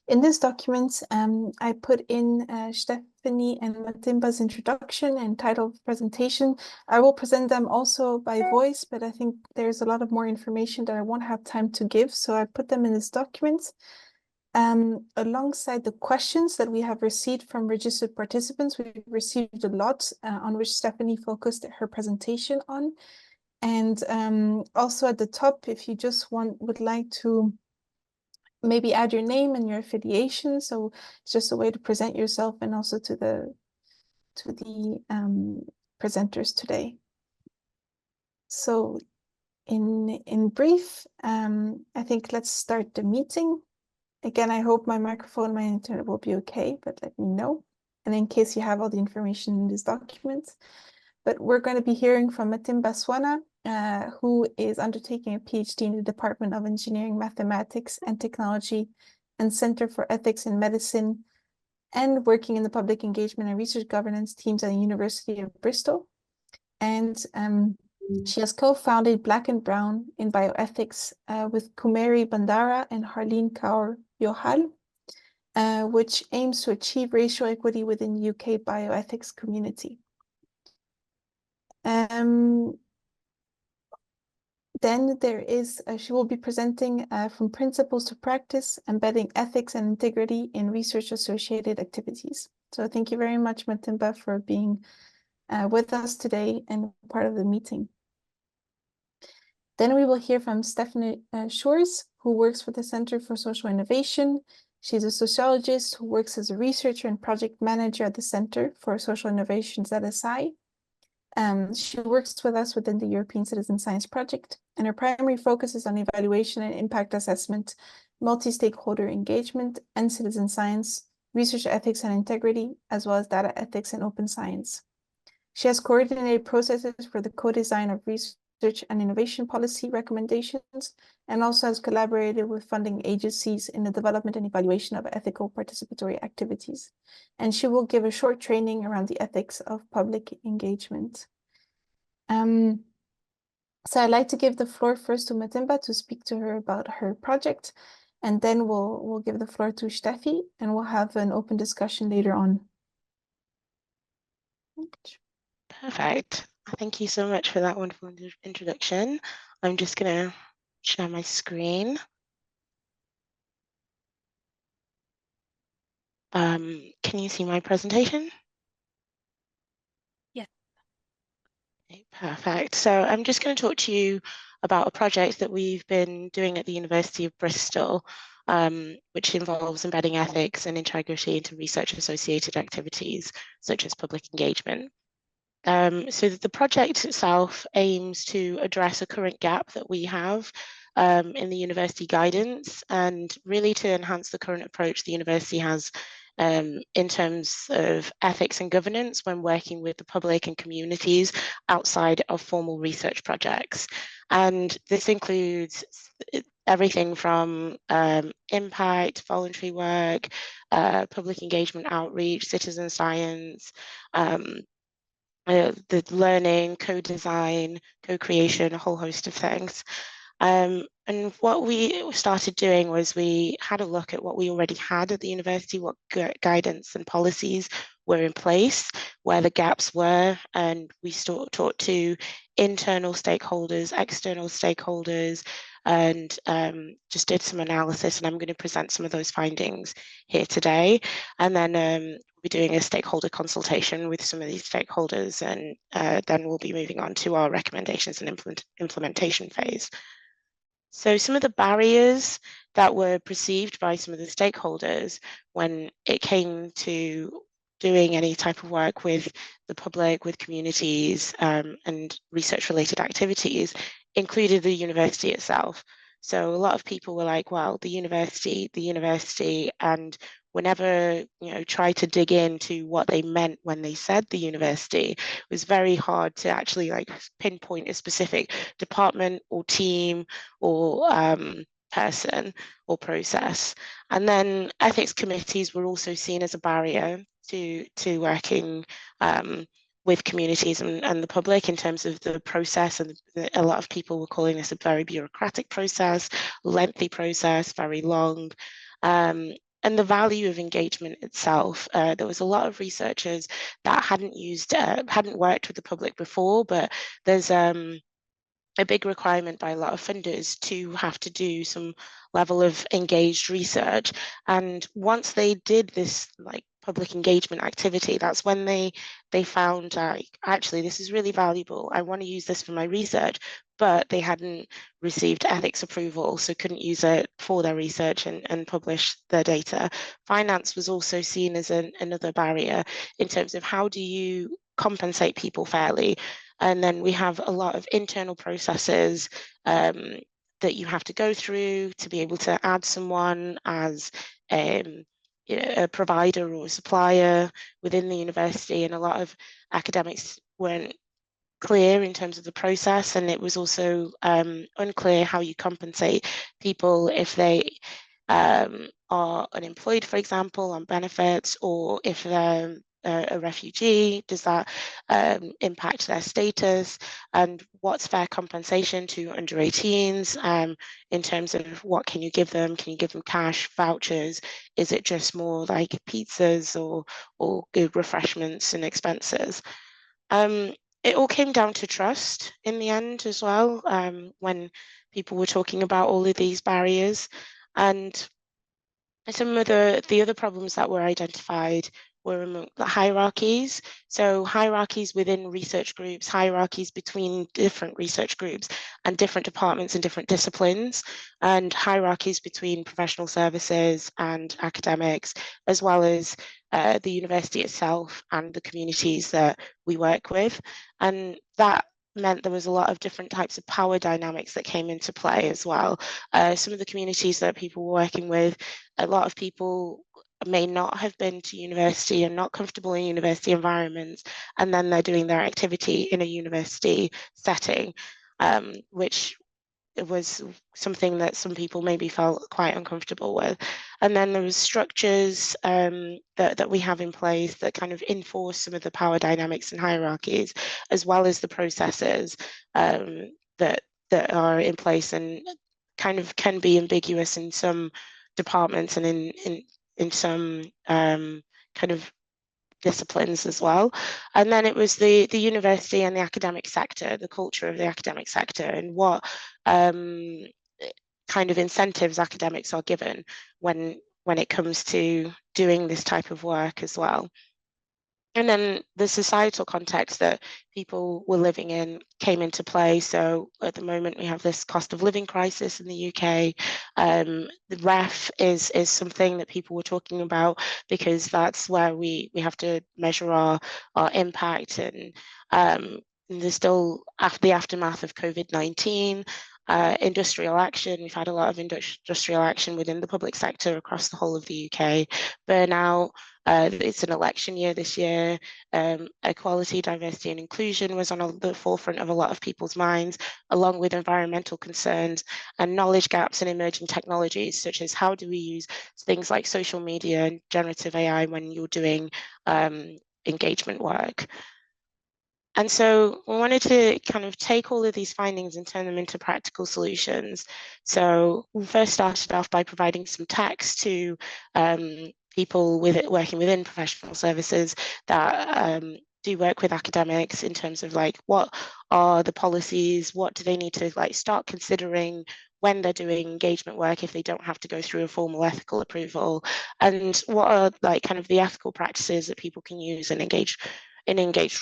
In this document, I put in Stephanie and Matimba's introduction and title of the presentation. I will present them also by voice, but I think there's a lot of more information that I won't have time to give, so I put them in this document. Alongside the questions that we have received from registered participants, we've received a lot on which Stephanie focused her presentation on. And also at the top, if you just would like to maybe add your name and your affiliation. So it's just a way to present yourself and also to the presenters today. So in brief, I think let's start the meeting. Again, I hope my microphone, my internet will be okay, but let me know. And in case you have all the information in this document. But we're going to be hearing from Matimba Swana, who is undertaking a PhD in the Department of Engineering, Mathematics and Technology and Center for Ethics in Medicine, and working in the public engagement and research governance teams at the University of Bristol. And she has co-founded Black and Brown in Bioethics with Kumeri Bandara and Harleen Kaur Johal, which aims to achieve racial equity within the UK bioethics community. Then there is, she will be presenting from principles to practice, embedding ethics and integrity in research-associated activities. So thank you very much, Matimba, for being with us today and part of the meeting. Then we will hear from Stephanie Shores, who works for the Center for Social Innovation. She's a sociologist who works as a researcher and project manager at the Center for Social Innovations at SI. She works with us within the European Citizen Science Project, and her primary focus is on evaluation and impact assessment, multi-stakeholder engagement, and citizen science, research ethics and integrity, as well as data ethics and open science. She has coordinated processes for the co-design of research and innovation policy recommendations, and also has collaborated with funding agencies in the development and evaluation of ethical participatory activities. And she will give a short training around the ethics of public engagement. So I'd like to give the floor first to Matimba to speak to her about her project, and then we'll give the floor to Steffi, and we'll have an open discussion later on. Perfect. Thank you so much for that wonderful introduction. I'm just going to share my screen. Can you see my presentation? Yeah. Okay, perfect. So I'm just going to talk to you about a project that we've been doing at the University of Bristol, which involves embedding ethics and integrity into research-associated activities, such as public engagement. So the project itself aims to address a current gap that we have in the university guidance, and really to enhance the current approach the university has in terms of ethics and governance when working with the public and communities outside of formal research projects. And this includes everything from impact, voluntary work, public engagement outreach, citizen science, the learning, co-design, co-creation, a whole host of things. And what we started doing was we had a look at what we already had at the university, what guidance and policies were in place, where the gaps were, and we talked to internal stakeholders, external stakeholders, and just did some analysis, and I'm going to present some of those findings here today. And then we'll be doing a stakeholder consultation with some of these stakeholders, and then we'll be moving on to our recommendations and implementation phase. So some of the barriers that were perceived by some of the stakeholders when it came to doing any type of work with the public, with communities, and research-related activities included the university itself. So a lot of people were like, well, the university, and whenever try to dig into what they meant when they said the university, it was very hard to actually pinpoint a specific department or team or person or process. And then ethics committees were also seen as a barrier to working with communities and the public in terms of the process, and a lot of people were calling this a very bureaucratic process, lengthy process, very long. the value of engagement itself. There was a lot of researchers that hadn't worked with the public before, but there's a big requirement by a lot of funders to have to do some level of engaged research. And once they did this like public engagement activity, that's when they found actually this is really valuable. I want to use this for my research, but they hadn't received ethics approval, so couldn't use it for their research and publish their data. Finance was also seen as another barrier in terms of how do you compensate people fairly. And then we have a lot of internal processes that you have to go through to be able to add someone as a provider or a supplier within the university. And a lot of academics weren't clear in terms of the process, and it was also unclear how you compensate people if they are unemployed, for example, on benefits, or if they're a refugee, does that impact their status, and what's fair compensation to under 18s in terms of what can you give them? Can you give them cash, vouchers? Is it just more like pizzas or good refreshments and expenses? It all came down to trust in the end as well, when people were talking about all of these barriers. And some of the other problems that were identified were among the hierarchies. So hierarchies within research groups, hierarchies between different research groups and different departments and different disciplines, and hierarchies between professional services and academics, as well as the university itself and the communities that we work with. And that meant there was a lot of different types of power dynamics that came into play as well. Some of the communities that people were working with, a lot of people may not have been to university and not comfortable in university environments, and then they're doing their activity in a university setting, which was something that some people maybe felt quite uncomfortable with. And then there was structures that we have in place that kind of enforce some of the power dynamics and hierarchies, as well as the processes that are in place and kind of can be ambiguous in some departments and in some kind of disciplines as well. And then it was the university and the academic sector, the culture of the academic sector, and what kind of incentives academics are given when it comes to doing this type of work as well. And then the societal context that people were living in came into play. So at the moment, we have this cost of living crisis in the UK. The REF is something that people were talking about because that's where we have to measure our impact. And there's still the aftermath of COVID-19. Industrial action, we've had a lot of industrial action within the public sector across the whole of the UK. Burnout, it's an election year this year. Equality, diversity and inclusion was on the forefront of a lot of people's minds, along with environmental concerns and knowledge gaps in emerging technologies, such as how do we use things like social media and generative AI when you're doing engagement work. And so we wanted to kind of take all of these findings and turn them into practical solutions. So we first started off by providing some text to people working within professional services that do work with academics in terms of like, what are the policies, what do they need to like start considering when they're doing engagement work if they don't have to go through a formal ethical approval, and what are like kind of the ethical practices that people can use and engaged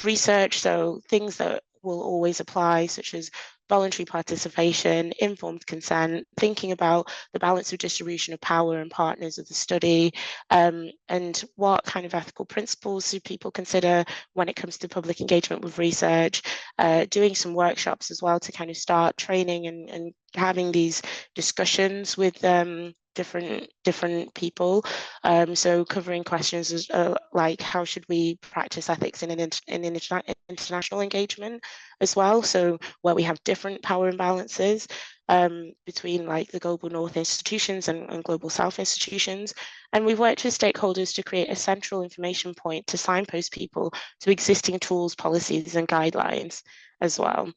research. So things that will always apply, such as voluntary participation, informed consent, thinking about the balance of distribution of power and partners of the study, and what kind of ethical principles do people consider when it comes to public engagement with research, doing some workshops as well to kind of start training and having these discussions with different people. So covering questions like how should we practice ethics in international engagement as well. So where we have different power imbalances between like the global north institutions and global south institutions. And we've worked with stakeholders to create a central information point to signpost people to existing tools, policies and guidelines as well.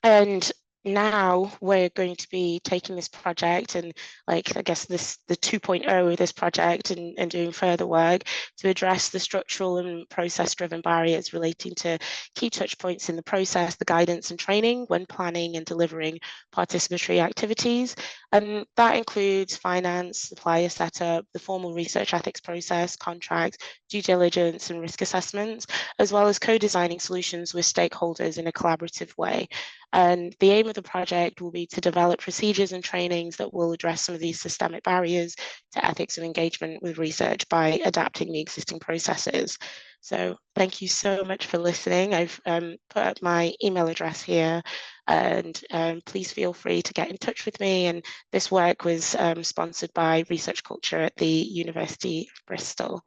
And now we're going to be taking this project and, like, I guess the 2.0 of this project, and doing further work to address the structural and process-driven barriers relating to key touch points in the process, the guidance and training when planning and delivering participatory activities. And that includes finance, supplier setup, the formal research ethics process, contracts, due diligence and risk assessments, as well as co-designing solutions with stakeholders in a collaborative way. And the aim of the project will be to develop procedures and trainings that will address some of these systemic barriers to ethics and engagement with research by adapting the existing processes. So thank you so much for listening. I've put up my email address here, and please feel free to get in touch with me. And this work was sponsored by Research Culture at the University of Bristol.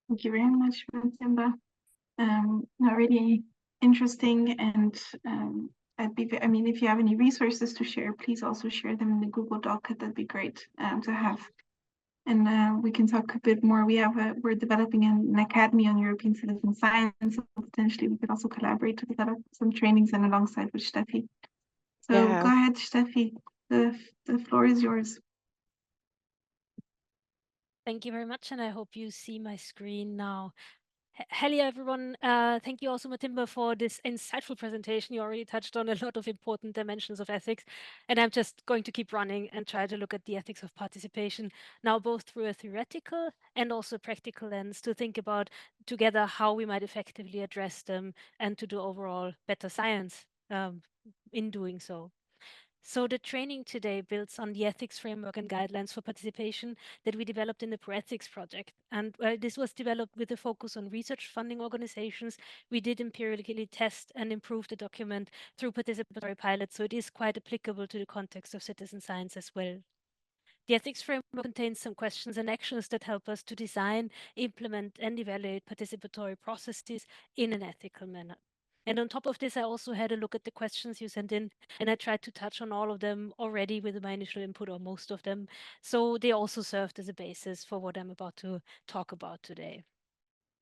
Thank you very much, Matimba. Really interesting, and I mean, if you have any resources to share, please also share them in the Google Doc. That'd be great to have. And we can talk a bit more. We're developing an academy on European citizen science. So potentially, we could also collaborate to develop some trainings and alongside with Steffi. So Yeah. go ahead, Steffi. The floor is yours. Thank you very much, and I hope you see my screen now. Hello, everyone. Thank you also, Matimba, for this insightful presentation. You already touched on a lot of important dimensions of ethics, and I'm just going to keep running and try to look at the ethics of participation now, both through a theoretical and also practical lens, to think about together how we might effectively address them and to do overall better science in doing so. So the training today builds on the ethics framework and guidelines for participation that we developed in the ProEthics project. And this was developed with a focus on research funding organizations. We did empirically test and improve the document through participatory pilots, so it is quite applicable to the context of citizen science as well. The ethics framework contains some questions and actions that help us to design, implement, and evaluate participatory processes in an ethical manner. And on top of this, I also had a look at the questions you sent in, and I tried to touch on all of them already with my initial input, or most of them. So they also served as a basis for what I'm about to talk about today.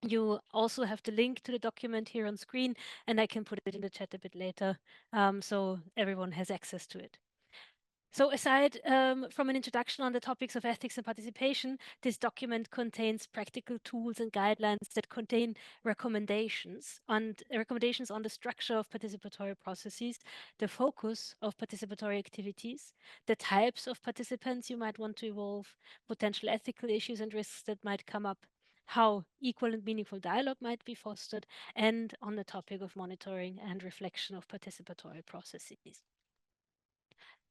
You also have the link to the document here on screen, and I can put it in the chat a bit later, so everyone has access to it. So aside from an introduction on the topics of ethics and participation, this document contains practical tools and guidelines that contain recommendations on the structure of participatory processes, the focus of participatory activities, the types of participants you might want to involve, potential ethical issues and risks that might come up, how equal and meaningful dialogue might be fostered, and on the topic of monitoring and reflection of participatory processes.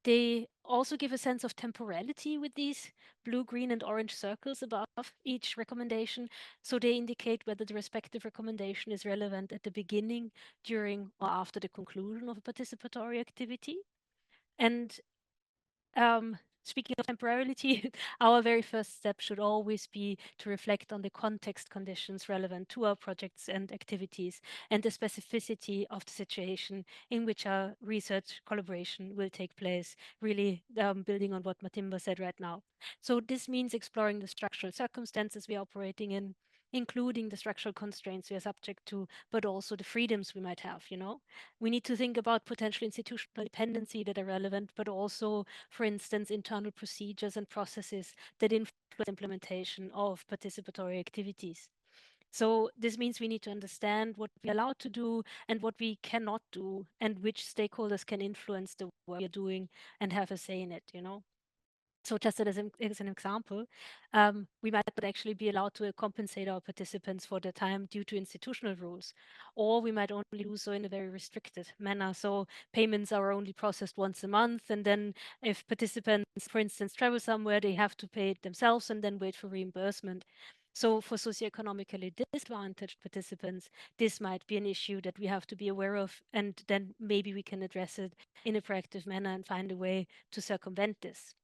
They also give a sense of temporality with these blue, green, and orange circles above each recommendation. So they indicate whether the respective recommendation is relevant at the beginning, during, or after the conclusion of a participatory activity. And speaking of temporality, our very first step should always be to reflect on the context conditions relevant to our projects and activities and the specificity of the situation in which our research collaboration will take place, really building on what Matimba said right now. So this means exploring the structural circumstances we are operating in, including the structural constraints we are subject to, but also the freedoms we might have, We need to think about potential institutional dependency that are relevant, but also, for instance, internal procedures and processes that influence implementation of participatory activities. So this means we need to understand what we're allowed to do and what we cannot do, and which stakeholders can influence the work we're doing and have a say in it, So just as an example, we might not actually be allowed to compensate our participants for their time due to institutional rules, or we might only do so in a very restricted manner. So payments are only processed once a month, and then if participants, for instance, travel somewhere, they have to pay it themselves and then wait for reimbursement. So for socioeconomically disadvantaged participants, this might be an issue that we have to be aware of, and then maybe we can address it in a proactive manner and find a way to circumvent this.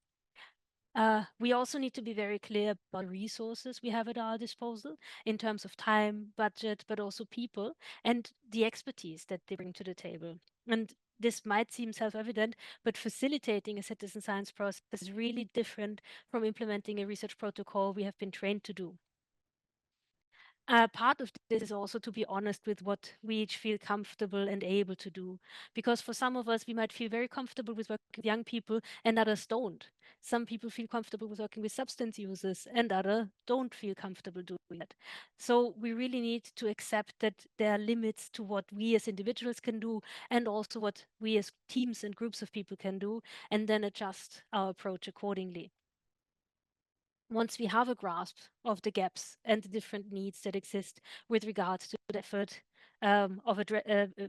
We also need to be very clear about the resources we have at our disposal in terms of time, budget, but also people and the expertise that they bring to the table. And this might seem self-evident, but facilitating a citizen science process is really different from implementing a research protocol we have been trained to do. Part of this is also to be honest with what we each feel comfortable and able to do. Because for some of us, we might feel very comfortable with working with young people and others don't. Some people feel comfortable with working with substance users and others don't feel comfortable doing that. So we really need to accept that there are limits to what we as individuals can do and also what we as teams and groups of people can do, and then adjust our approach accordingly. Once we have a grasp of the gaps and the different needs that exist with regards to the effort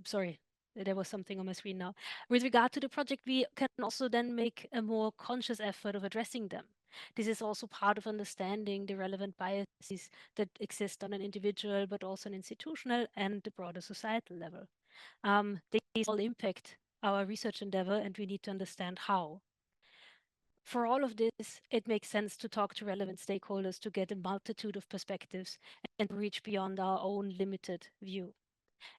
sorry, there was something on my screen now. With regard to the project, we can also then make a more conscious effort of addressing them. This is also part of understanding the relevant biases that exist on an individual, but also an institutional and the broader societal level. These all impact our research endeavor, and we need to understand how. For all of this, it makes sense to talk to relevant stakeholders to get a multitude of perspectives and reach beyond our own limited view.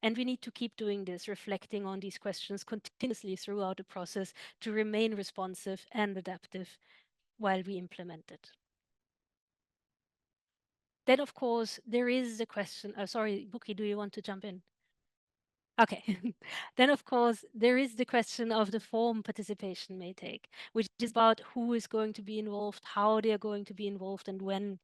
And we need to keep doing this, reflecting on these questions continuously throughout the process to remain responsive and adaptive while we implement it. Then, of course, there is the question. Sorry, Buki, do you want to jump in? Okay. Then, of course, there is the question of the form participation may take, which is about who is going to be involved, how they are going to be involved, and when.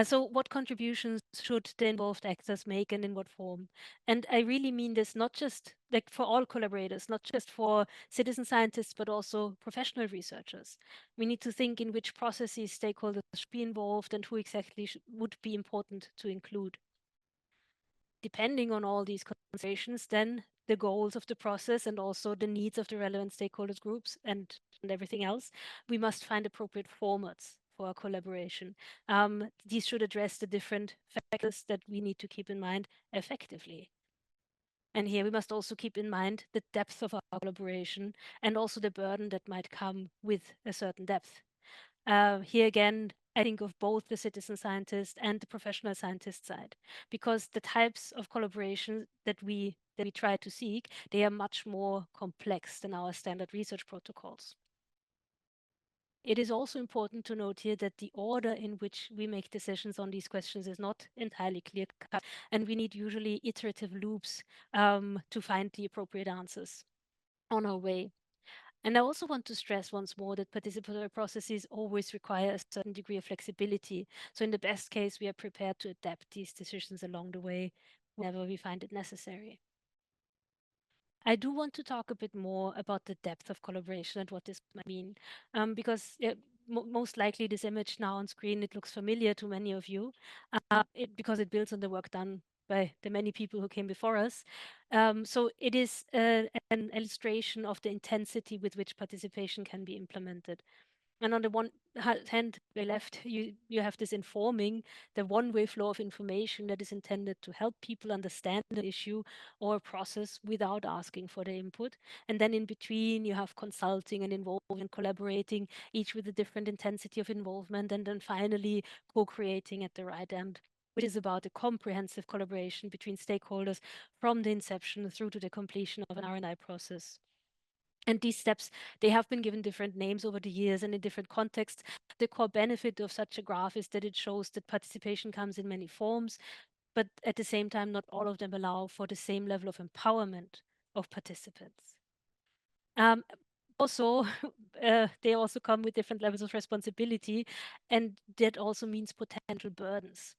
So what contributions should the involved actors make and in what form? And I really mean this not just like for all collaborators, not just for citizen scientists, but also professional researchers. We need to think in which processes stakeholders should be involved and who exactly would be important to include. Depending on all these considerations, then the goals of the process and also the needs of the relevant stakeholders groups and everything else, we must find appropriate formats for our collaboration. These should address the different factors that we need to keep in mind effectively. And here we must also keep in mind the depth of our collaboration and also the burden that might come with a certain depth. Here again, I think of both the citizen scientist and the professional scientist side, because the types of collaboration that we try to seek, they are much more complex than our standard research protocols. It is also important to note here that the order in which we make decisions on these questions is not entirely clear cut, and we need usually iterative loops to find the appropriate answers on our way. And I also want to stress once more that participatory processes always require a certain degree of flexibility. So in the best case, we are prepared to adapt these decisions along the way whenever we find it necessary. I do want to talk a bit more about the depth of collaboration and what this might mean, because most likely this image now on screen, it looks familiar to many of you because it builds on the work done by the many people who came before us. So it is an illustration of the intensity with which participation can be implemented. And on the one hand, the left, you have this informing, the one-way flow of information that is intended to help people understand the issue or process without asking for their input. And then in between, you have consulting and involving and collaborating, each with a different intensity of involvement. And then finally, co-creating at the right end, which is about a comprehensive collaboration between stakeholders from the inception through to the completion of an R&I process. And these steps, they have been given different names over the years and in different contexts. The core benefit of such a graph is that it shows that participation comes in many forms, but at the same time, not all of them allow for the same level of empowerment of participants. Also, they also come with different levels of responsibility, and that also means potential burdens.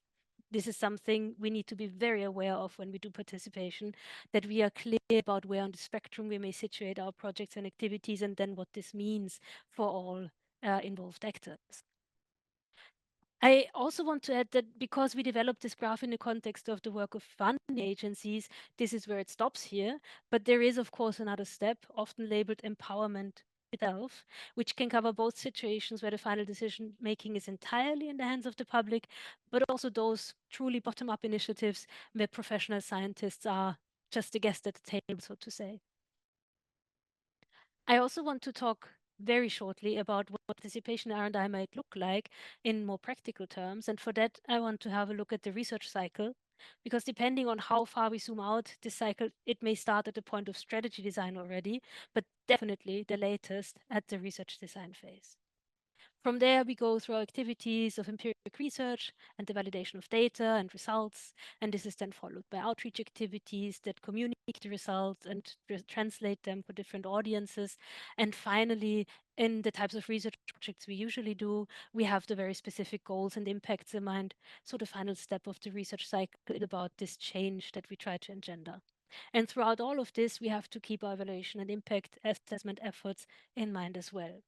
This is something we need to be very aware of when we do participation, that we are clear about where on the spectrum we may situate our projects and activities, and then what this means for all involved actors. I also want to add that because we developed this graph in the context of the work of funding agencies, this is where it stops here. But there is, of course, another step, often labeled empowerment itself, which can cover both situations where the final decision making is entirely in the hands of the public, but also those truly bottom-up initiatives where professional scientists are just a guest at the table, so to say. I also want to talk very shortly about what participation R&I might look like in more practical terms. And for that, I want to have a look at the research cycle, because depending on how far we zoom out this cycle, it may start at the point of strategy design already, but definitely the latest at the research design phase. From there, we go through our activities of empiric research and the validation of data and results. And this is then followed by outreach activities that communicate the results and translate them for different audiences. And finally, in the types of research projects we usually do, we have the very specific goals and impacts in mind. So the final step of the research cycle is about this change that we try to engender. And throughout all of this, we have to keep our evaluation and impact assessment efforts in mind as well.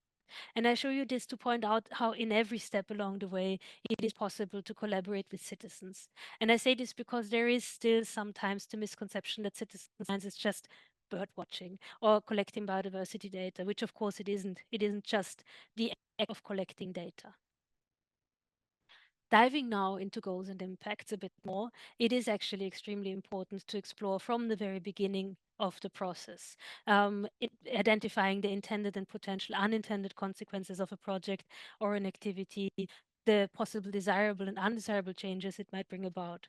And I show you this to point out how in every step along the way, it is possible to collaborate with citizens. And I say this because there is still sometimes the misconception that citizen science is just bird watching or collecting biodiversity data, which of course it isn't. It isn't just the act of collecting data. Diving now into goals and impacts a bit more, it is actually extremely important to explore from the very beginning of the process, identifying the intended and potential unintended consequences of a project or an activity, the possible desirable and undesirable changes it might bring about.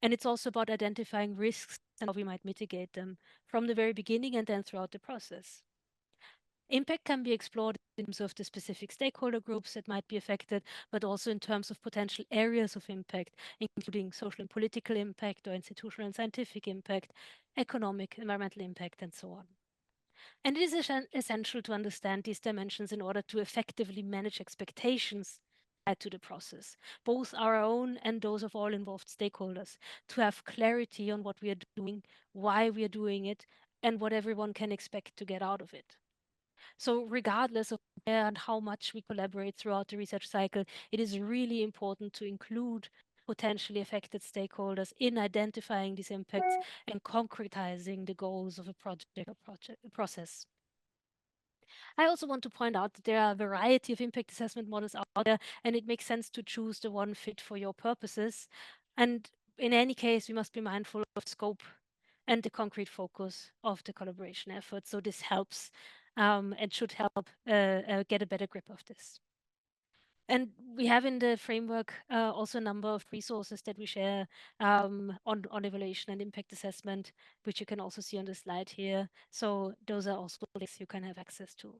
And it's also about identifying risks and how we might mitigate them from the very beginning and then throughout the process. Impact can be explored in terms of the specific stakeholder groups that might be affected, but also in terms of potential areas of impact, including social and political impact or institutional and scientific impact, economic, environmental impact, and so on. And it is essential to understand these dimensions in order to effectively manage expectations add to the process, both our own and those of all involved stakeholders, to have clarity on what we are doing, why we are doing it, and what everyone can expect to get out of it. So regardless of where and how much we collaborate throughout the research cycle, it is really important to include potentially affected stakeholders in identifying these impacts and concretizing the goals of a project or process. I also want to point out that there are a variety of impact assessment models out there, and it makes sense to choose the one fit for your purposes. And in any case, we must be mindful of scope and the concrete focus of the collaboration effort. So this helps and should help get a better grip of this. And we have in the framework also a number of resources that we share on evaluation and impact assessment, which you can also see on the slide here. So those are also links you can have access to.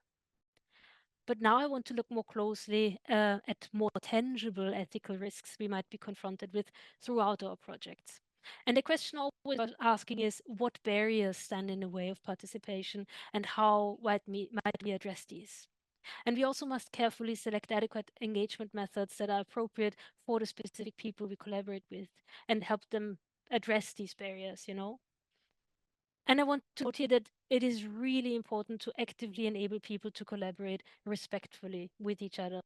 But now I want to look more closely at more tangible ethical risks we might be confronted with throughout our projects. And the question always asking is, what barriers stand in the way of participation and how might we address these? And we also must carefully select adequate engagement methods that are appropriate for the specific people we collaborate with and help them address these barriers, you know? And I want to note here that it is really important to actively enable people to collaborate respectfully with each other.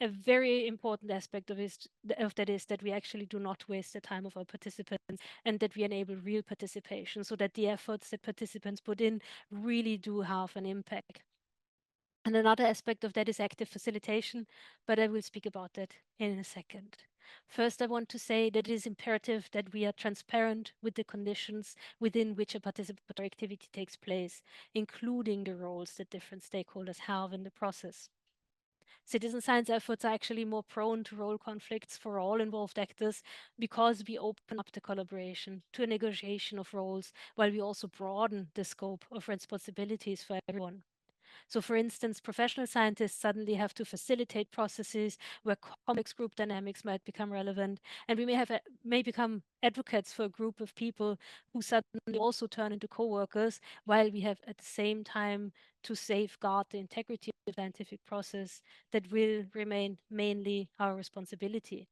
A very important aspect of that is that we actually do not waste the time of our participants and that we enable real participation so that the efforts that participants put in really do have an impact. And another aspect of that is active facilitation, but I will speak about that in a second. First, I want to say that it is imperative that we are transparent with the conditions within which a participatory activity takes place, including the roles that different stakeholders have in the process. Citizen science efforts are actually more prone to role conflicts for all involved actors because we open up the collaboration to a negotiation of roles while we also broaden the scope of responsibilities for everyone. So, for instance, professional scientists suddenly have to facilitate processes where complex group dynamics might become relevant, and we may become advocates for a group of people who suddenly also turn into co-workers, while we have at the same time to safeguard the integrity of the scientific process that will remain mainly our responsibility.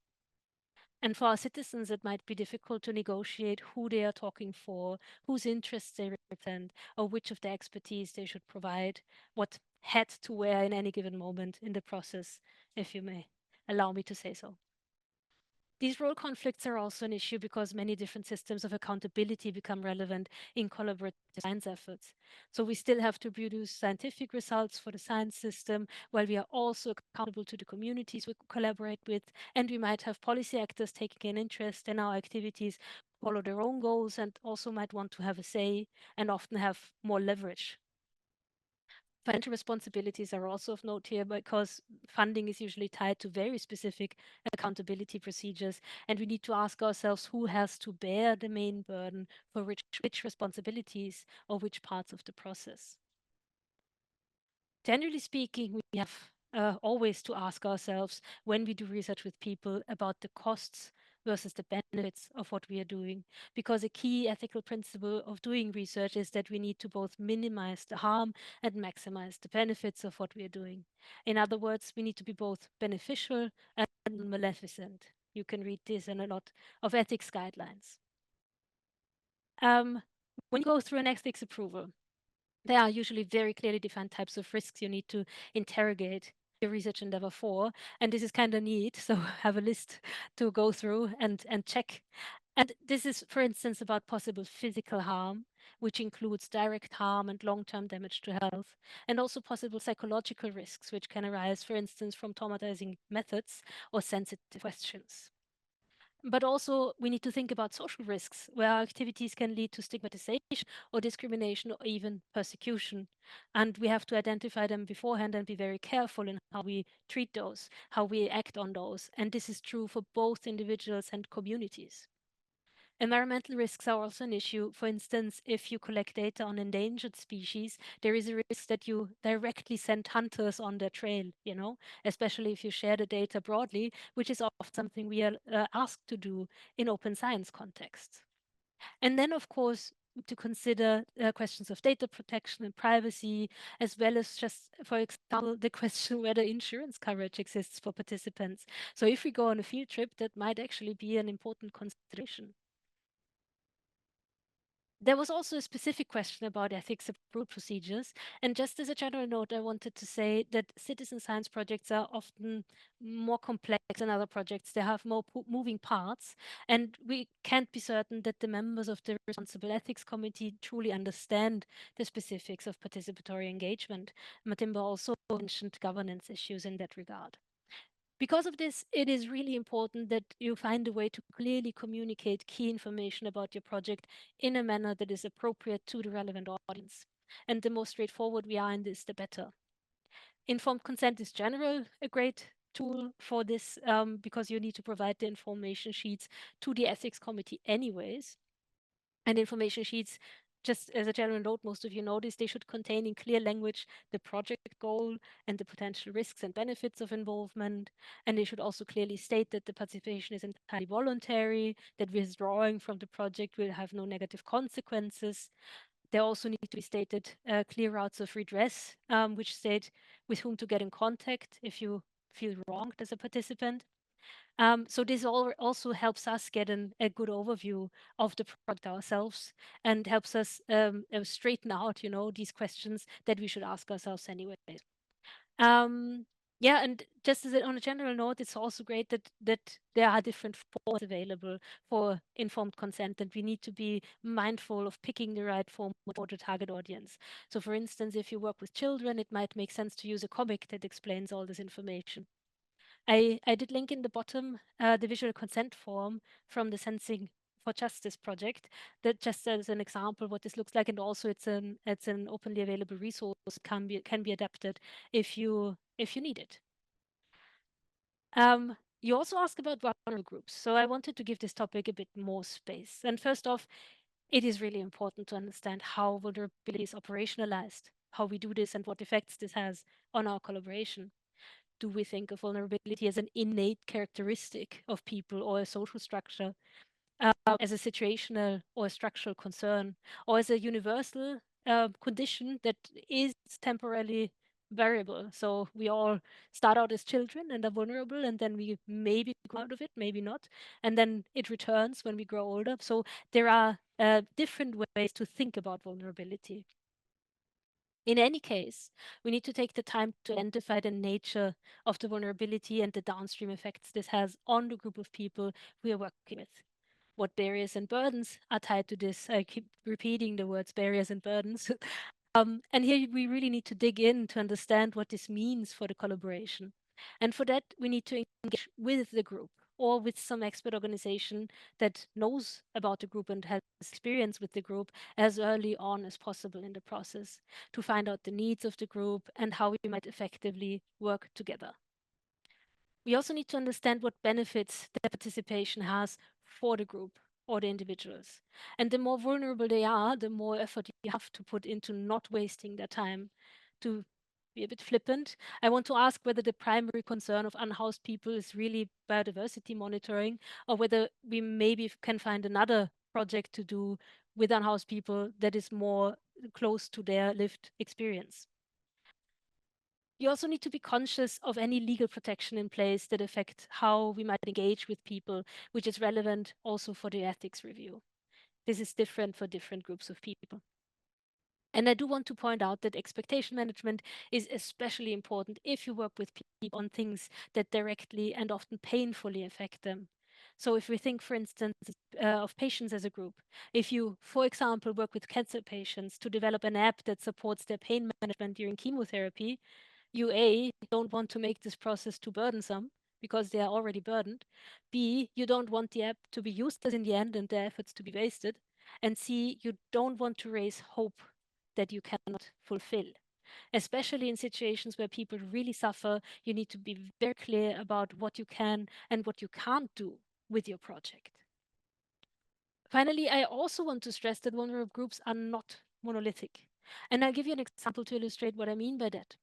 And for our citizens, it might be difficult to negotiate who they are talking for, whose interests they represent, or which of the expertise they should provide, what hat to wear in any given moment in the process, if you may allow me to say so. These role conflicts are also an issue because many different systems of accountability become relevant in collaborative science efforts. So we still have to produce scientific results for the science system, while we are also accountable to the communities we collaborate with, and we might have policy actors taking an interest in our activities, follow their own goals, and also might want to have a say and often have more leverage. Financial responsibilities are also of note here because funding is usually tied to very specific accountability procedures, and we need to ask ourselves who has to bear the main burden for which responsibilities or which parts of the process. Generally speaking, we have always to ask ourselves when we do research with people about the costs versus the benefits of what we are doing. Because a key ethical principle of doing research is that we need to both minimize the harm and maximize the benefits of what we are doing. In other words, we need to be both beneficial and maleficent. You can read this in a lot of ethics guidelines. When you go through an ethics approval, there are usually very clearly defined types of risks you need to interrogate your research endeavor for. And this is kind of neat. So have a list to go through and check. And this is, for instance, about possible physical harm, which includes direct harm and long-term damage to health, and also possible psychological risks, which can arise, for instance, from traumatizing methods or sensitive questions. But also, we need to think about social risks, where our activities can lead to stigmatization or discrimination or even persecution. And we have to identify them beforehand and be very careful in how we treat those, how we act on those. And this is true for both individuals and communities. Environmental risks are also an issue. For instance, if you collect data on endangered species, there is a risk that you directly send hunters on their trail, especially if you share the data broadly, which is often something we are asked to do in open science contexts. And then, of course, to consider questions of data protection and privacy, as well as just, for example, the question whether insurance coverage exists for participants. So if we go on a field trip, that might actually be an important consideration. There was also a specific question about ethics approval procedures. And just as a general note, I wanted to say that citizen science projects are often more complex than other projects. They have more moving parts. And we can't be certain that the members of the Responsible Ethics Committee truly understand the specifics of participatory engagement. Matimba also mentioned governance issues in that regard. Because of this, it is really important that you find a way to clearly communicate key information about your project in a manner that is appropriate to the relevant audience. And the more straightforward we are in this, the better. Informed consent is general a great tool for this because you need to provide the information sheets to the ethics committee anyways. And information sheets, just as a general note, most of you notice they should contain in clear language the project goal and the potential risks and benefits of involvement. And they should also clearly state that the participation is entirely voluntary, that withdrawing from the project will have no negative consequences. There also need to be stated clear routes of redress, which state with whom to get in contact if you feel wronged as a participant. So this also helps us get a good overview of the product ourselves and helps us straighten out, these questions that we should ask ourselves anyway. Yeah, and just on a general note, it's also great that there are different forms available for informed consent, and we need to be mindful of picking the right form for the target audience. So, for instance, if you work with children, it might make sense to use a comic that explains all this information. I did link in the bottom the visual consent form from the Sensing for Justice project, that just as an example what this looks like, and also it's an openly available resource, can be adapted if you need it. You also asked about vulnerable groups, so I wanted to give this topic a bit more space. And first off, it is really important to understand how vulnerability is operationalized, how we do this, and what effects this has on our collaboration. Do we think of vulnerability as an innate characteristic of people or a social structure, as a situational or a structural concern, or as a universal condition that is temporarily variable? So we all start out as children and are vulnerable, and then we maybe go out of it, maybe not, and then it returns when we grow older. So there are different ways to think about vulnerability. In any case, we need to take the time to identify the nature of the vulnerability and the downstream effects this has on the group of people we are working with. What barriers and burdens are tied to this? I keep repeating the words barriers and burdens. And here we really need to dig in to understand what this means for the collaboration. And for that, we need to engage with the group or with some expert organization that knows about the group and has experience with the group as early on as possible in the process to find out the needs of the group and how we might effectively work together. We also need to understand what benefits their participation has for the group or the individuals. And the more vulnerable they are, the more effort you have to put into not wasting their time, to be a bit flippant, I want to ask whether the primary concern of unhoused people is really biodiversity monitoring, or whether we maybe can find another project to do with unhoused people that is more close to their lived experience. You also need to be conscious of any legal protection in place that affect how we might engage with people, which is relevant also for the ethics review. This is different for different groups of people. And I do want to point out that expectation management is especially important if you work with people on things that directly and often painfully affect them. So if we think, for instance, of patients as a group, if you, for example, work with cancer patients to develop an app that supports their pain management during chemotherapy, you A, don't want to make this process too burdensome because they are already burdened. B, you don't want the app to be useless in the end and their efforts to be wasted. And C, you don't want to raise hope that you cannot fulfill. Especially in situations where people really suffer, you need to be very clear about what you can and what you can't do with your project. Finally, I also want to stress that vulnerable groups are not monolithic. And I'll give you an example to illustrate what I mean by that.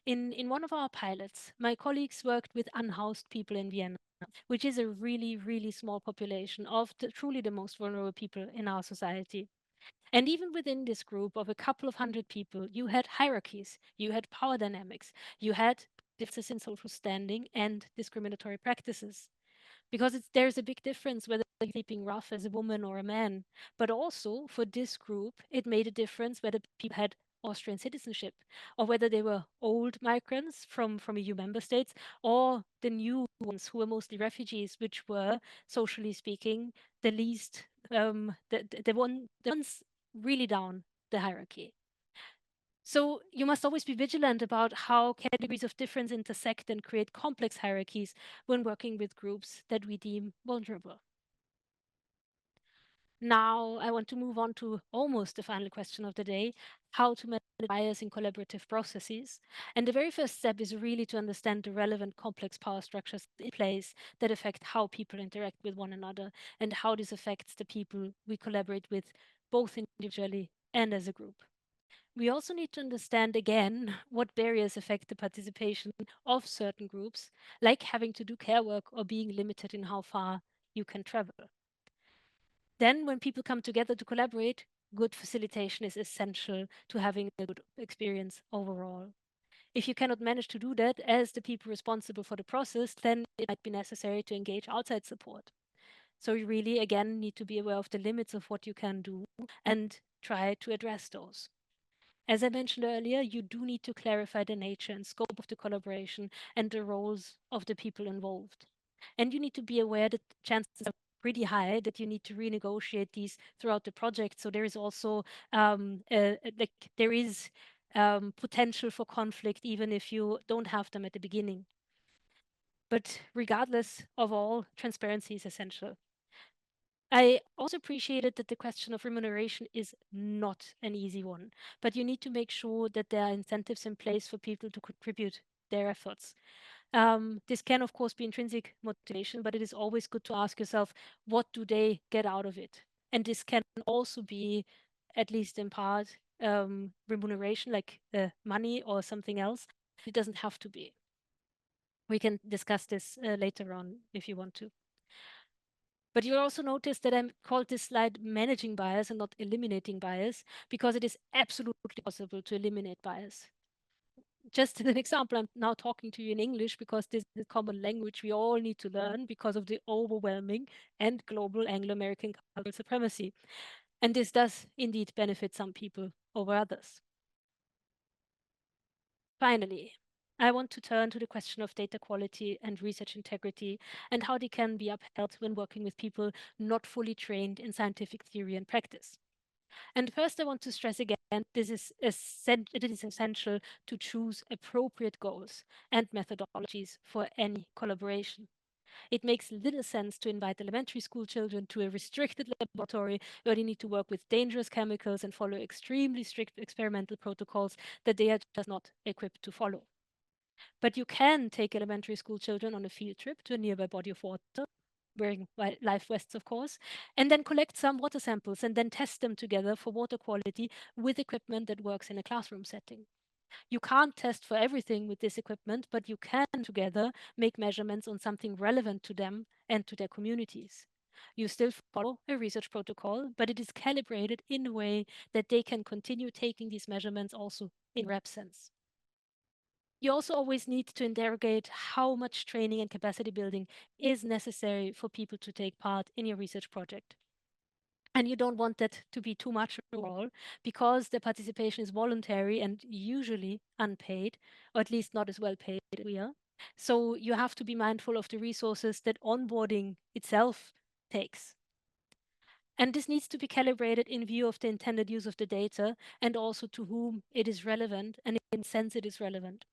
In one of our pilots, my colleagues worked with unhoused people in Vienna, which is a really, really small population of truly the most vulnerable people in our society. And even within this group of a couple of hundred people, you had hierarchies, you had power dynamics, you had differences in social standing and discriminatory practices. Because there's a big difference whether you're sleeping rough as a woman or a man. But also for this group, it made a difference whether people had Austrian citizenship or whether they were old migrants from EU member states or the new ones who were mostly refugees, which were, socially speaking, the least, the ones really down the hierarchy. So you must always be vigilant about how categories of difference intersect and create complex hierarchies when working with groups that we deem vulnerable. Now I want to move on to almost the final question of the day, how to manage bias in collaborative processes. And the very first step is really to understand the relevant complex power structures in place that affect how people interact with one another and how this affects the people we collaborate with, both individually and as a group. We also need to understand again what barriers affect the participation of certain groups, like having to do care work or being limited in how far you can travel. Then, when people come together to collaborate, good facilitation is essential to having a good experience overall. If you cannot manage to do that as the people responsible for the process, then it might be necessary to engage outside support. So you really, again, need to be aware of the limits of what you can do and try to address those. As I mentioned earlier, you do need to clarify the nature and scope of the collaboration and the roles of the people involved. And you need to be aware that chances are pretty high that you need to renegotiate these throughout the project. So there is also there is potential for conflict even if you don't have them at the beginning. But regardless of all, transparency is essential. I also appreciated that the question of remuneration is not an easy one, but you need to make sure that there are incentives in place for people to contribute their efforts. This can, of course, be intrinsic motivation, but it is always good to ask yourself, what do they get out of it? And this can also be, at least in part, remuneration, like money or something else. It doesn't have to be. We can discuss this later on if you want to. But you'll also notice that I called this slide managing bias and not eliminating bias, because it is absolutely possible to eliminate bias. Just as an example, I'm now talking to you in English because this is a common language we all need to learn because of the overwhelming and global Anglo-American cultural supremacy. And this does indeed benefit some people over others. Finally, I want to turn to the question of data quality and research integrity and how they can be upheld when working with people not fully trained in scientific theory and practice. And first, I want to stress again, it is essential to choose appropriate goals and methodologies for any collaboration. It makes little sense to invite elementary school children to a restricted laboratory where they need to work with dangerous chemicals and follow extremely strict experimental protocols that they are just not equipped to follow. But you can take elementary school children on a field trip to a nearby body of water, wearing life vests, of course, and then collect some water samples and then test them together for water quality with equipment that works in a classroom setting. You can't test for everything with this equipment, but you can together make measurements on something relevant to them and to their communities. You still follow a research protocol, but it is calibrated in a way that they can continue taking these measurements also in your absence. You also always need to interrogate how much training and capacity building is necessary for people to take part in your research project. And you don't want that to be too much overall, because the participation is voluntary and usually unpaid, or at least not as well paid as we are. So you have to be mindful of the resources that onboarding itself takes. And this needs to be calibrated in view of the intended use of the data and also to whom it is relevant and in sense it is relevant.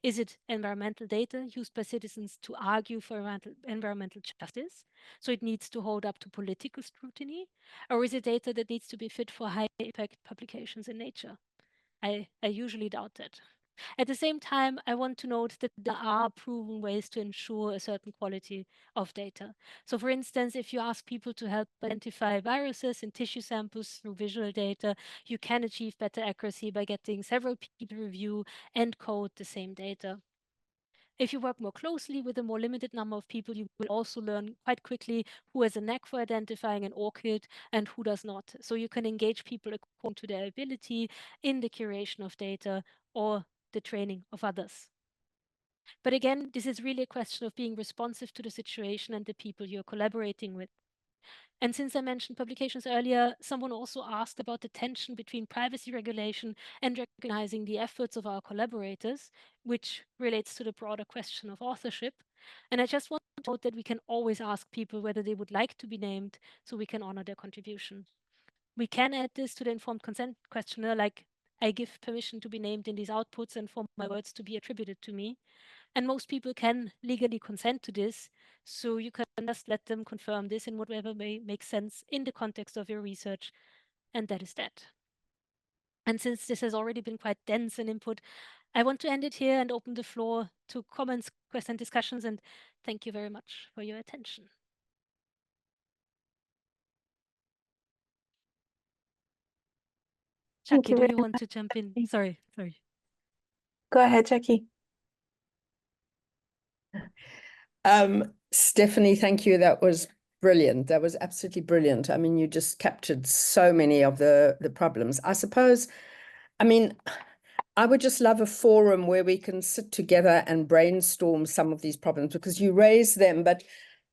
Is it environmental data used by citizens to argue for environmental justice? So it needs to hold up to political scrutiny? Or is it data that needs to be fit for high impact publications in Nature? I usually doubt that. At the same time, I want to note that there are proven ways to ensure a certain quality of data. So for instance, if you ask people to help identify viruses in tissue samples through visual data, you can achieve better accuracy by getting several people to review and code the same data. If you work more closely with a more limited number of people, you will also learn quite quickly who has a knack for identifying an orchid and who does not. So you can engage people according to their ability in the curation of data or the training of others. But again, this is really a question of being responsive to the situation and the people you're collaborating with. And since I mentioned publications earlier, someone also asked about the tension between privacy regulation and recognizing the efforts of our collaborators, which relates to the broader question of authorship. And I just want to note that we can always ask people whether they would like to be named so we can honor their contribution. We can add this to the informed consent questionnaire, like I give permission to be named in these outputs and for my words to be attributed to me. And most people can legally consent to this. So you can just let them confirm this in whatever may make sense in the context of your research. And that is that. And since this has already been quite dense in input, I want to end it here and open the floor to comments, questions, and discussions. And thank you very much for your attention. Jackie, do you want to jump in? Sorry. Go ahead, Jackie. Stephanie, thank you. That was brilliant. That was absolutely brilliant. I mean, you just captured so many of the problems. I suppose, I mean, I would just love a forum where we can sit together and brainstorm some of these problems, because you raise them, but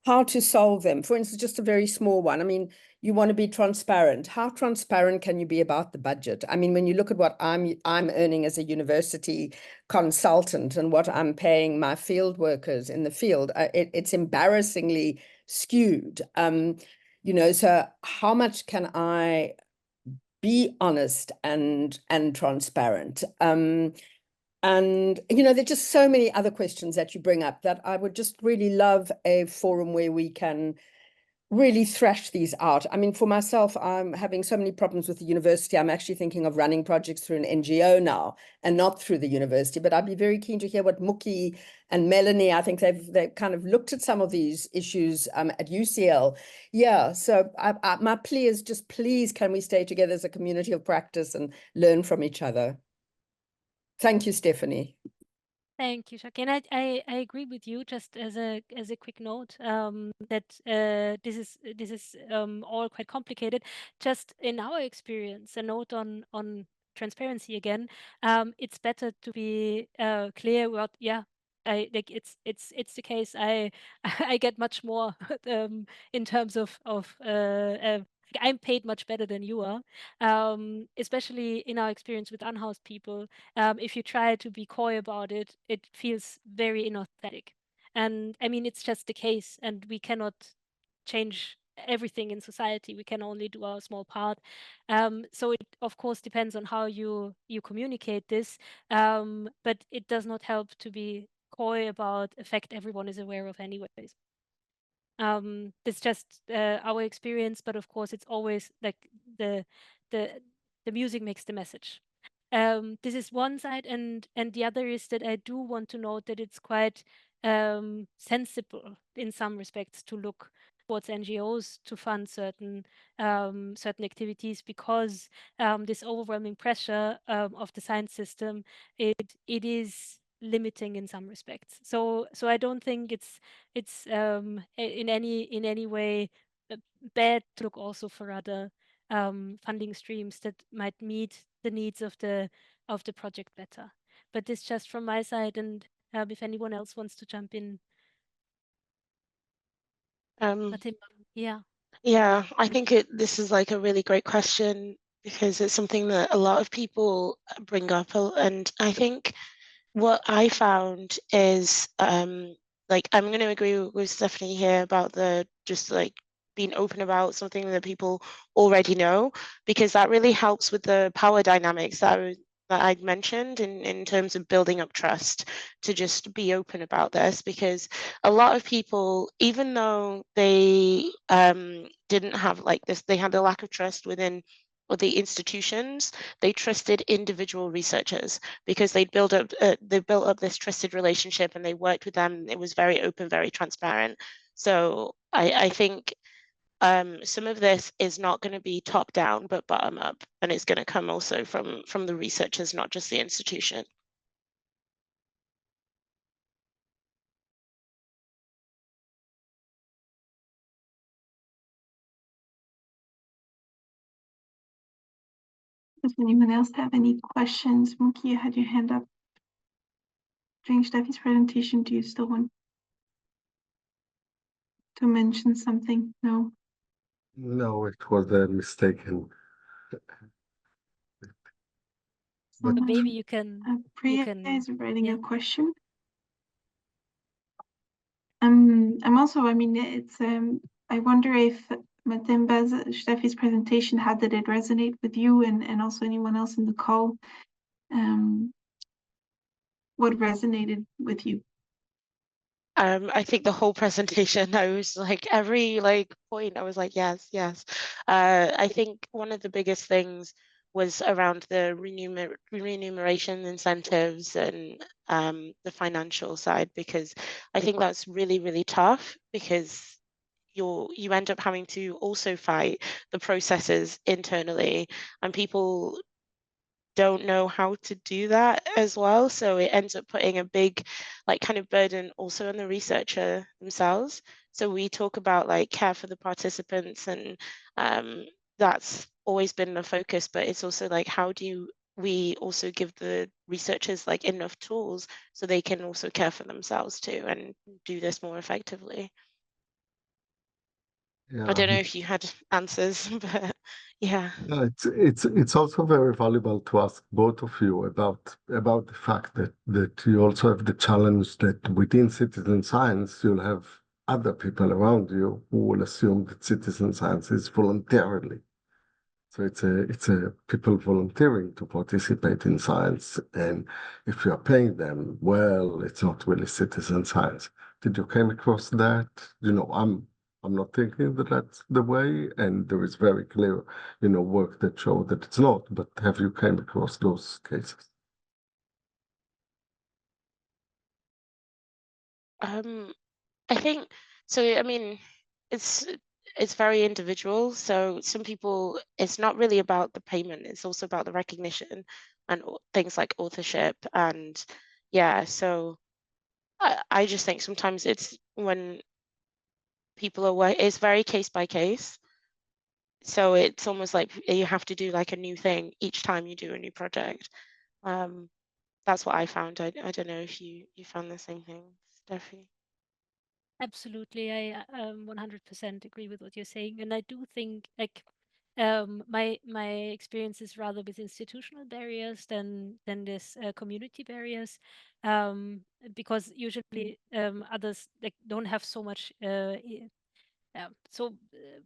how to solve them. For instance, just a very small one. I mean, you want to be transparent. How transparent can you be about the budget? I mean, when you look at what I'm earning as a university consultant and what I'm paying my field workers in the field, it's embarrassingly skewed. You know, so how much can I be honest and transparent? And, you know, there's just so many other questions that you bring up that I would just really love a forum where we can really thrash these out. I mean, for myself, I'm having so many problems with the university. I'm actually thinking of running projects through an NGO now and not through the university. But I'd be very keen to hear what Mookie and Melanie, I think they've kind of looked at some of these issues at UCL. Yeah, so my plea is just, please, can we stay together as a community of practice and learn from each other? Thank you, Stephanie. Thank you, Jackie. And I agree with you. Just as a quick note, that this is all quite complicated. Just in our experience, a note on transparency again. It's better to be clear about, yeah. Like it's the case. I I get much more in terms of I'm paid much better than you are, especially in our experience with unhoused people. If you try to be coy about it, it feels very inauthentic. And I mean, it's just the case, and we cannot change everything in society. We can only do our small part. So it, of course, depends on how you communicate this, but it does not help to be coy about a fact everyone is aware of anyways. It's just our experience, but of course, it's always like the music makes the message. This is one side, and the other is that I do want to note that it's quite sensible in some respects to look towards NGOs to fund certain activities, because this overwhelming pressure of the science system, it is limiting in some respects. So I don't think it's in any way bad to look also for other funding streams that might meet the needs of the project better. But this just from my side, and if anyone else wants to jump in. Matimba, yeah. Yeah, I think this is like a really great question, because it's something that a lot of people bring up, and I think what I found is like, I'm going to agree with Stephanie here about the just like being open about something that people already know, because that really helps with the power dynamics that I'd mentioned in terms of building up trust, to just be open about this, because a lot of people, even though they didn't have like this, they had a lack of trust within the institutions, they trusted individual researchers, because they built up this trusted relationship, and they worked with them. It was very open, very transparent. So I think some of this is not going to be top down, but bottom up, and it's going to come also from the researchers, not just the institution. Does anyone else have any questions? Mookie, you had your hand up during Steffi's presentation. Do you still want to mention something? No? No, it was a mistaken. But Someone maybe you can. Priya can, is writing yeah. a question. I'm also, I mean, it's I wonder if Matimba's, Steffi's presentation, how did it resonate with you and also anyone else in the call? What resonated with you? I think the whole presentation, I was like, every point, I was like, yes, yes. I think one of the biggest things was around the remuneration incentives and the financial side, because I think that's really, really tough, because you end up having to also fight the processes internally, and people don't know how to do that as well. So it ends up putting a big kind of burden also on the researcher themselves. So we talk about care for the participants, and that's always been the focus, but it's also how do we also give the researchers enough tools so they can also care for themselves too and do this more effectively. Yeah. I don't know if you had answers, but yeah. No, it's also very valuable to ask both of you about the fact that you also have the challenge that within citizen science you'll have other people around you who will assume that citizen science is voluntarily. So it's a people volunteering to participate in science, and if you are paying them, well, it's not really citizen science. Did you came across that? I'm not thinking that that's the way, and there is very clear, work that show that it's not. But have you came across those cases? I think so. I mean, it's very individual. So some people, it's not really about the payment. It's also about the recognition and things like authorship. And yeah, so I just think sometimes it's when people are it's very case by case. So it's almost like you have to do a new thing each time you do a new project. That's what I found. I don't know if you found the same thing, Steffi. Absolutely, I 100% agree with what you're saying, and I do think my experience is rather with institutional barriers than this community barriers, because usually others don't have so much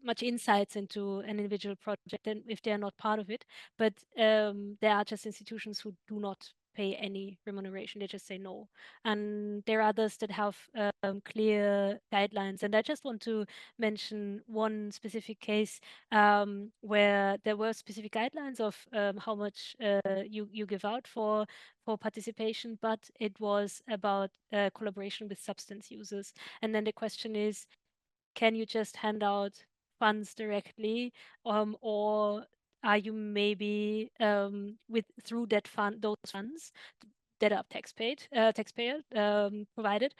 much insights into an individual project, and if they're not part of it. But there are just institutions who do not pay any remuneration. They just say no. And there are others that have clear guidelines. And I just want to mention one specific case where there were specific guidelines of how much you give out for participation, but it was about collaboration with substance users. And then the question is, can you just hand out funds directly, or are you maybe through those funds that are taxpayer provided?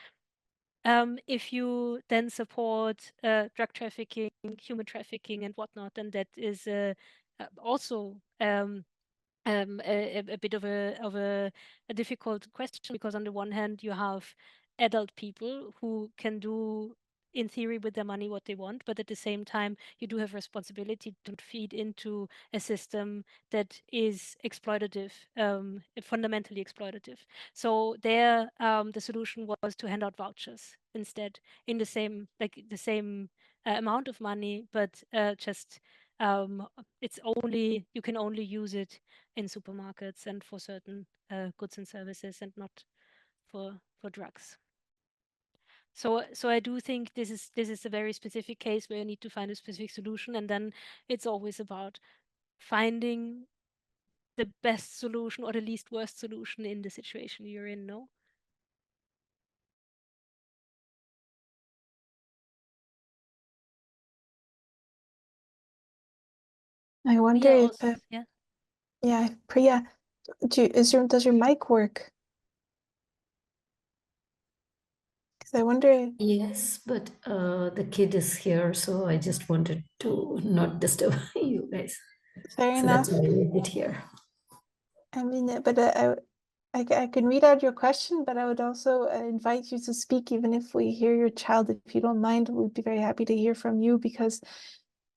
If you then support drug trafficking, human trafficking, and whatnot, then that is also a bit of a difficult question, because on the one hand you have adult people who can do in theory with their money what they want, but at the same time you do have responsibility to feed into a system that is exploitative, fundamentally exploitative. So there the solution was to hand out vouchers instead, in the same amount of money, but just you can only use it in supermarkets and for certain goods and services, and not for drugs. So I do think this is a very specific case where you need to find a specific solution, and then it's always about finding the best solution or the least worst solution in the situation you're in. No. I wonder Priya if, also, yeah. yeah, Priya, does your mic work? Because I wonder. Yes, but the kid is here, so I just wanted to not disturb you guys. Fair So enough. that's why I leave it here. I mean, but I can read out your question, but I would also invite you to speak, even if we hear your child. If you don't mind, we'd be very happy to hear from you, because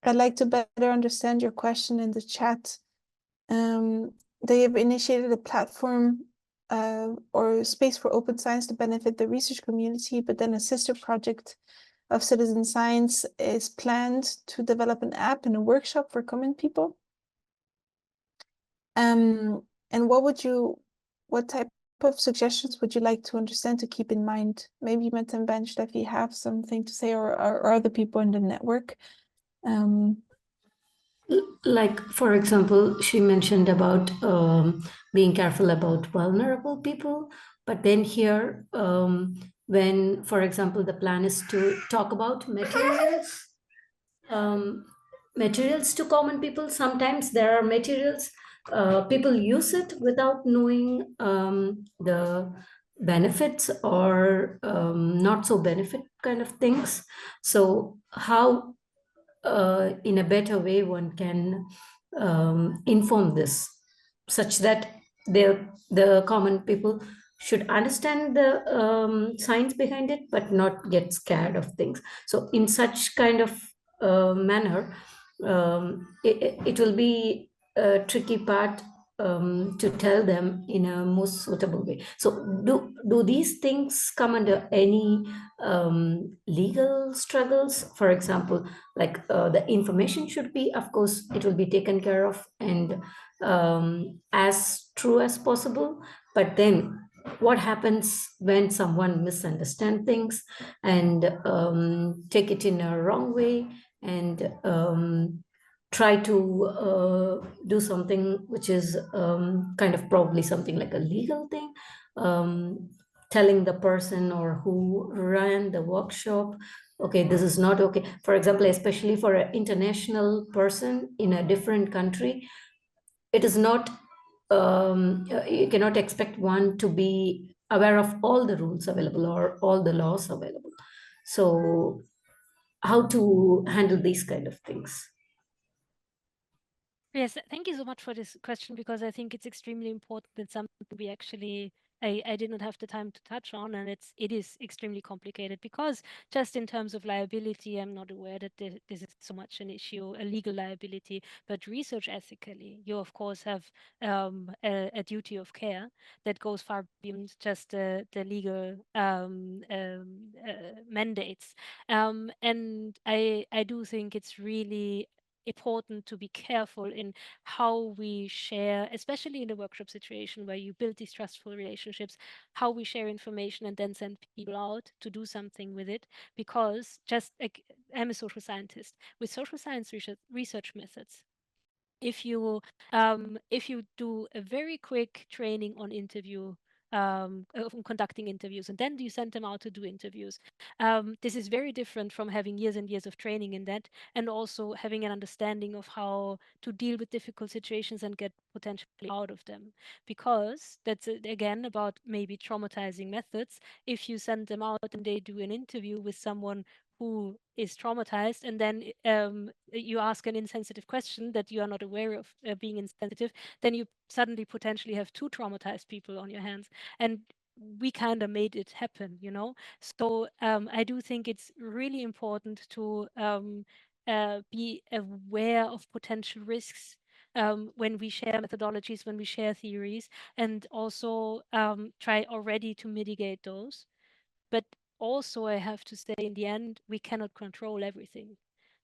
I'd like to better understand your question in the chat. They have initiated a platform or space for open science to benefit the research community, but then a sister project of citizen science is planned to develop an app and a workshop for common people. And what type of suggestions would you like to understand to keep in mind? Maybe Matimba and Steffi have something to say, or other people in the network. Like, for example, she mentioned about being careful about vulnerable people, but then here, when, for example, the plan is to talk about materials to common people, sometimes there are materials, people use it without knowing the benefits or not so benefit kind of things. So how in a better way one can inform this, such that the common people should understand the science behind it, but not get scared of things. So in such kind of manner, it will be a tricky part to tell them in a most suitable way. So do these things come under any legal struggles? For example, like the information should be, of course, it will be taken care of and as true as possible. But then what happens when someone misunderstands things and take it in a wrong way and try to do something which is kind of probably something like a legal thing, telling the person or who ran the workshop, okay, this is not okay. For example, especially for an international person in a different country, it is not, you cannot expect one to be aware of all the rules available or all the laws available. So how to handle these kind of things? Yes, thank you so much for this question, because I think it's extremely important and something we actually I did not have the time to touch on, and it is extremely complicated, because just in terms of liability, I'm not aware that this is so much an issue, a legal liability, but research ethically, you of course have a duty of care that goes far beyond just the legal mandates, and I do think it's really important to be careful in how we share, especially in a workshop situation where you build these trustful relationships, how we share information and then send people out to do something with it. Because just like, I'm a social scientist with social science research methods. If you do a very quick training on interview conducting interviews, and then you send them out to do interviews. This is very different from having years and years of training in that, and also having an understanding of how to deal with difficult situations and get potentially out of them. Because that's again about maybe traumatizing methods. If you send them out and they do an interview with someone who is traumatized, and then you ask an insensitive question that you are not aware of being insensitive, then you suddenly potentially have two traumatized people on your hands. And we kind of made it happen, you know? So I do think it's really important to be aware of potential risks when we share methodologies, when we share theories, and also try already to mitigate those. But also, I have to say, in the end, we cannot control everything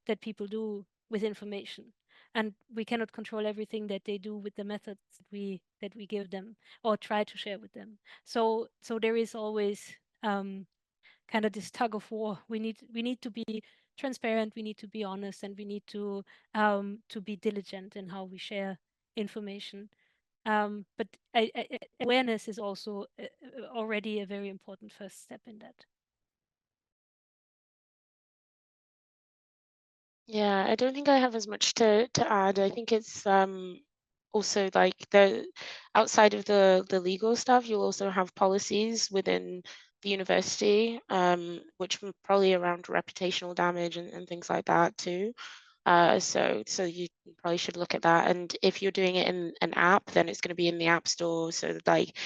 that people do with information, and we cannot control everything that they do with the methods that we give them or try to share with them. So there is always kind of this tug of war. We need to be transparent. We need to be honest, and we need to be diligent in how we share information. But awareness is also already a very important first step in that. Yeah, I don't think I have as much to add. I think it's also like outside of the legal stuff, you'll also have policies within the university, which are probably around reputational damage and things like that too. So you probably should look at that. And if you're doing it in an app, then it's going to be in the App Store. So like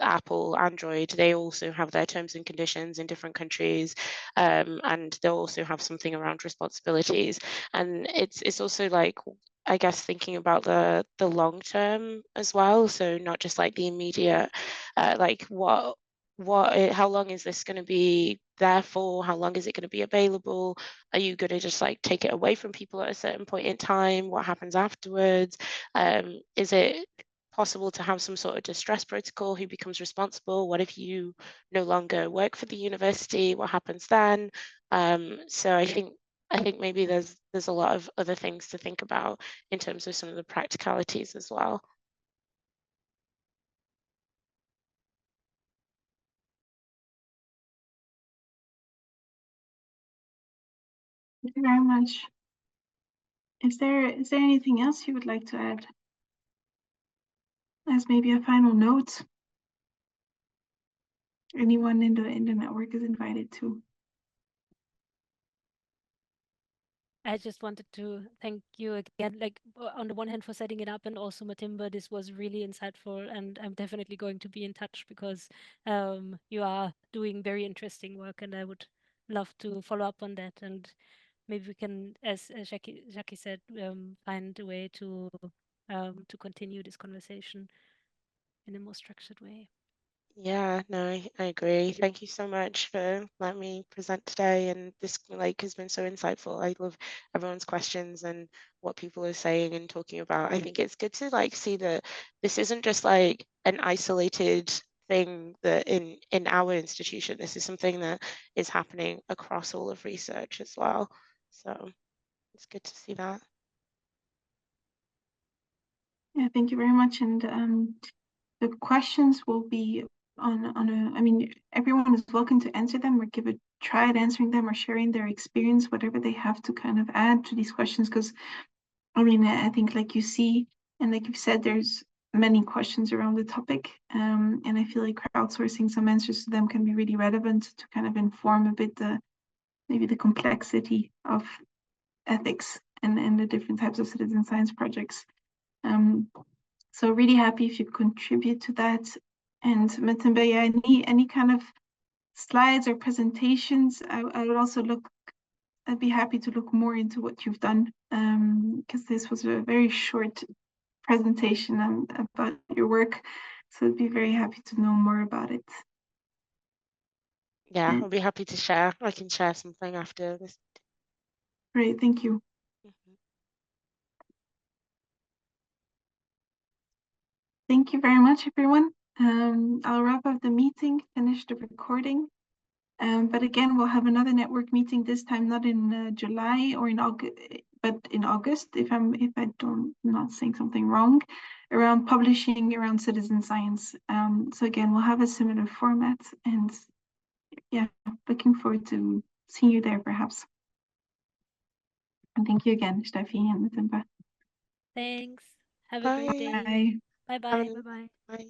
Apple, Android, they also have their terms and conditions in different countries, and they'll also have something around responsibilities. And it's also like, I guess, thinking about the long term as well. So not just like the immediate, like how long is this going to be there for? How long is it going to be available? Are you going to just like take it away from people at a certain point in time? What happens afterwards? Is it possible to have some sort of distress protocol? Who becomes responsible? What if you no longer work for the university? What happens then? So I think maybe there's a lot of other things to think about in terms of some of the practicalities as well. Thank you very much. Is there anything else you would like to add as maybe a final note? Anyone in the network is invited to. I just wanted to thank you again, like on the one hand for setting it up, and also Matimba, this was really insightful, and I'm definitely going to be in touch because you are doing very interesting work, and I would love to follow up on that. And maybe we can, as Jackie said, find a way to continue this conversation in a more structured way. Yeah, no, I agree. Thank you so much for letting me present today, and this like has been so insightful. I love everyone's questions and what people are saying and talking about. I think it's good to like see that this isn't just like an isolated thing that in our institution. This is something that is happening across all of research as well. So it's good to see that. Yeah, thank you very much. And the questions will be I mean, everyone is welcome to answer them or give a try at answering them or sharing their experience, whatever they have to kind of add to these questions. Because I mean, I think like you see, and like you've said, there's many questions around the topic. And I feel like crowdsourcing some answers to them can be really relevant to kind of inform a bit maybe the complexity of ethics and the different types of citizen science projects. So really happy if you contribute to that. And Matimba, yeah, any kind of slides or presentations, I would also I'd be happy to look more into what you've done, because this was a very short presentation about your work. So I'd be very happy to know more about it. Yeah, I'll be happy to share. I can share something after this. Great, thank you. Mm-hmm. Thank you very much, everyone. I'll wrap up the meeting, finish the recording. But again, we'll have another network meeting this time, not in July or in August, but in August, if I'm not saying something wrong, around publishing around citizen science. So again, we'll have a similar format, and yeah, looking forward to seeing you there perhaps. And thank you again, Steffi and Matimba. Thanks. Have a Bye. great day. Bye. Bye bye. Bye bye. Bye.